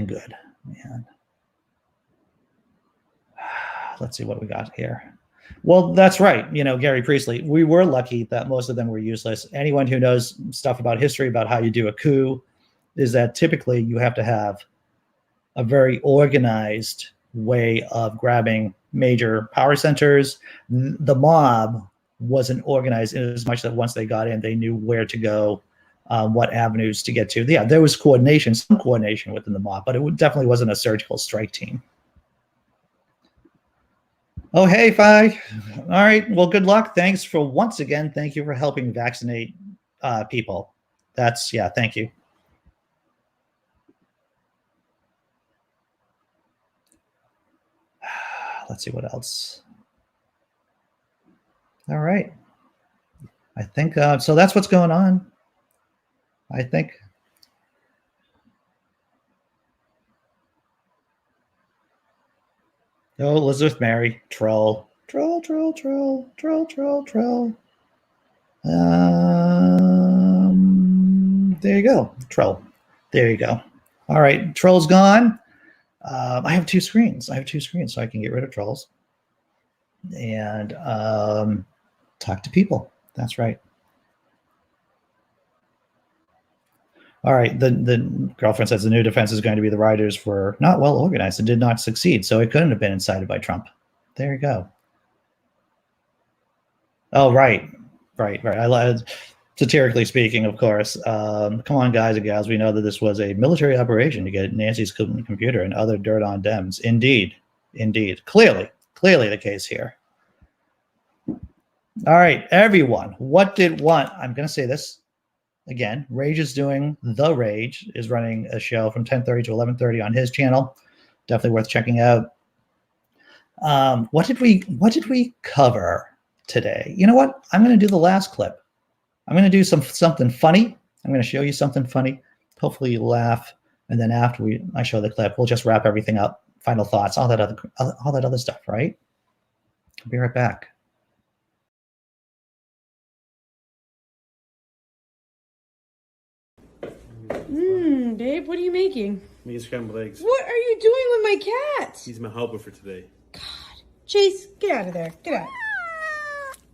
good, man. Let's see what we got here. Well, that's right. You know, Gary Priestley, we were lucky that most of them were useless. Anyone who knows stuff about history, about how you do a coup, is that typically you have to have a very organized way of grabbing major power centers. The mob wasn't organized in as much that once they got in, they knew where to go, what avenues to get to. Yeah, there was coordination, some coordination within the mob, but it definitely wasn't a surgical strike team. Oh, hey, Fi. All right. Well, good luck. Thanks for once again. Thank you for helping vaccinate people. Thank you. Let's see what else. All right. I think so. That's what's going on. I think. Oh, Elizabeth Mary, troll. There you go, troll. There you go. All right, troll's gone. I have two screens, so I can get rid of trolls and talk to people. That's right. All right, the girlfriend says the new defense is going to be the rioters were not well organized and did not succeed, so it couldn't have been incited by Trump. There you go. Oh, right. I lied. Satirically speaking, of course. Come on, guys and gals. We know that this was a military operation to get Nancy's computer and other dirt on Dems. Indeed. Clearly the case here. All right, everyone. What did want? I'm going to say this again. Rage is doing The Rage is running a show from 10:30 to 11:30 on his channel. Definitely worth checking out. What did we cover today? You know what? I'm going to do the last clip. I'm going to do something funny. I'm going to show you something funny. Hopefully you laugh. And then after I show the clip, we'll just wrap everything up. Final thoughts, all that other stuff, right? I'll be right back. Babe, what are you making? Me scrambled eggs. What are you doing with my cat? He's my helper for today. God. Chase, get out of there. Get out.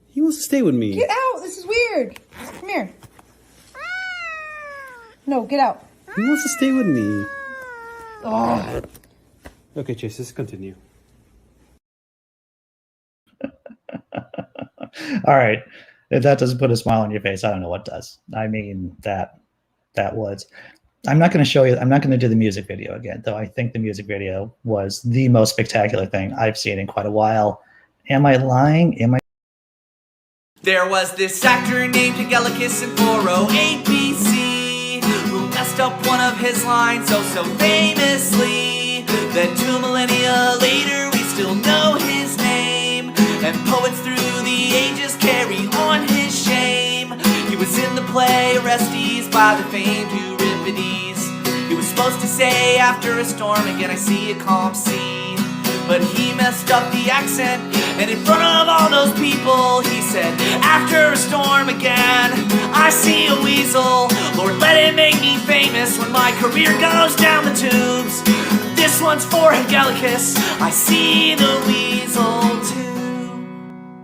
He wants to stay with me. Get out. This is weird. Come here. No, get out. He wants to stay with me. Oh. Okay, Chase, let's continue. All right. If that doesn't put a smile on your face, I don't know what does. I mean, that was. I'm not going to show you. I'm not going to do the music video again, though. I think the music video was the most spectacular thing I've seen in quite a while. Am I lying? Am I? There was this actor named Hegelicus in 408 BC who messed up one of his lines oh so famously that 2 millennia later we still know his name, and poets through the ages carry on his shame. He was in the play Orestes by the famed Euripides. He was supposed to say, after a storm again I see a calm sea, but he messed up the accent, and in front of all those people he said, after a storm again I see a weasel. Lord, let it make me famous when my career goes down the tubes. This one's for Hegelicus, I see the weasel too.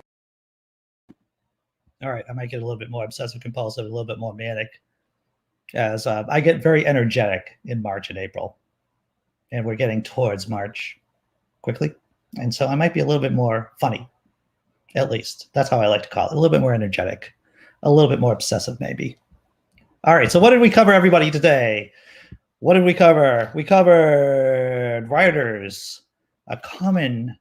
All right, I might get a little bit more obsessive compulsive, a little bit more manic, as I get very energetic in March and April, and we're getting towards March quickly, and so I might be a little bit more funny, at least. That's how I like to call it, a little bit more energetic, a little bit more obsessive maybe. All right, so what did we cover, everybody, today? What did we cover? We covered rioters, a common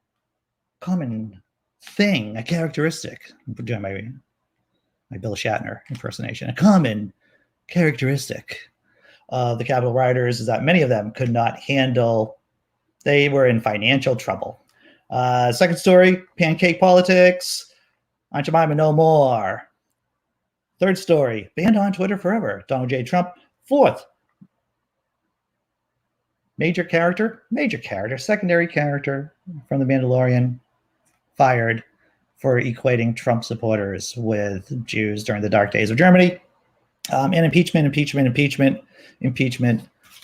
thing, a characteristic. I'm doing my Bill Shatner impersonation. A common characteristic of the Capitol rioters is that many of them could not handle, they were in financial trouble. Second story, pancake politics, Aunt Jemima no more. Third story, banned on Twitter forever, Donald J. Trump. Fourth, major character, secondary character from the Mandalorian, fired for equating Trump supporters with Jews during the dark days of Germany. And impeachment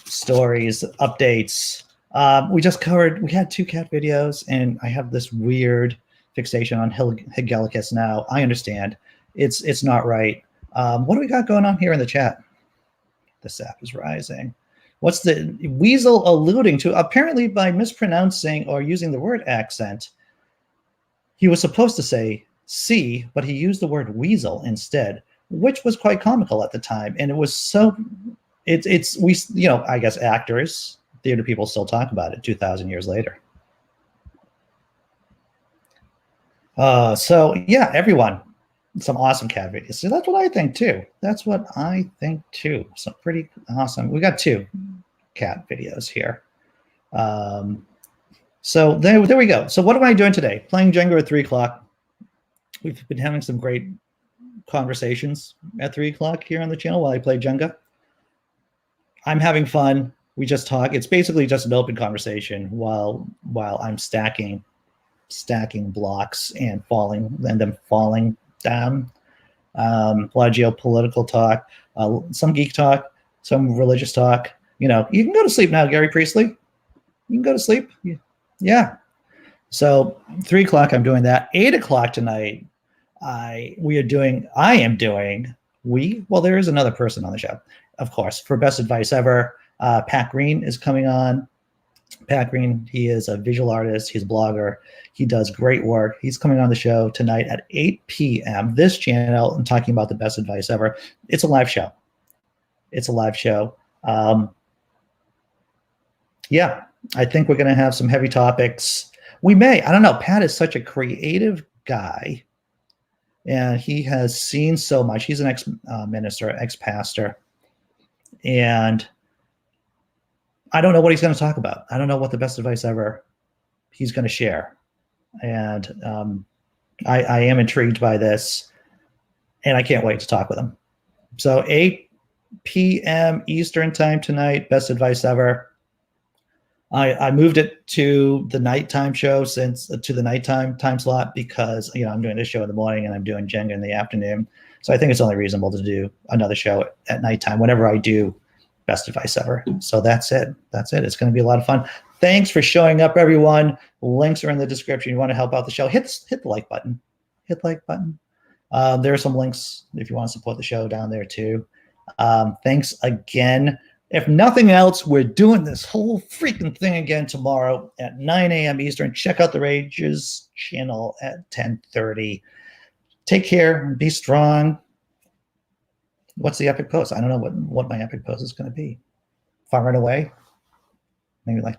stories, updates. We had 2 cat videos, and I have this weird fixation on Hegelicus now. I understand. It's not right. What do we got going on here in the chat? The sap is rising. What's the weasel alluding to? Apparently by mispronouncing or using the word accent, he was supposed to say C, but he used the word weasel instead, which was quite comical at the time. And it was so, I guess actors, theater people still talk about it 2,000 years later. So yeah, everyone, some awesome cat videos. So that's what I think too. Some pretty awesome. We got 2 cat videos here. So there we go. So what am I doing today? Playing Jenga at 3 o'clock. We've been having some great conversations at 3 o'clock here on the channel while I play Jenga. I'm having fun. We just talk. It's basically just an open conversation while I'm stacking blocks and them falling down. A lot of geopolitical talk, some geek talk, some religious talk. You can go to sleep now, Gary Priestley. You can go to sleep. Yeah. So 3 o'clock, I'm doing that. 8 o'clock tonight, there is another person on the show, of course, for Best Advice Ever. Pat Green is coming on. Pat Green, he is a visual artist. He's a blogger. He does great work. He's coming on the show tonight at 8 p.m. This channel, and talking about the Best Advice Ever. It's a live show. Yeah, I think we're going to have some heavy topics. We may. I don't know. Pat is such a creative guy, and he has seen so much. He's an ex-minister, ex-pastor, and I don't know what he's going to talk about. I don't know what the best advice ever he's going to share. And I am intrigued by this, and I can't wait to talk with him. So 8 p.m. Eastern time tonight, Best Advice Ever. I moved it to the nighttime show to the nighttime time slot because, I'm doing this show in the morning and I'm doing Jenga in the afternoon. So I think it's only reasonable to do another show at nighttime whenever I do Best Advice Ever. So that's it. It's going to be a lot of fun. Thanks for showing up, everyone. Links are in the description. You want to help out the show, hit the like button. There are some links if you want to support the show down there too. Thanks again. If nothing else, we're doing this whole freaking thing again tomorrow at 9 a.m. Eastern. Check out the Rages channel at 10:30. Take care. Be strong. What's the epic post? I don't know what my epic post is going to be. far and away. Maybe like the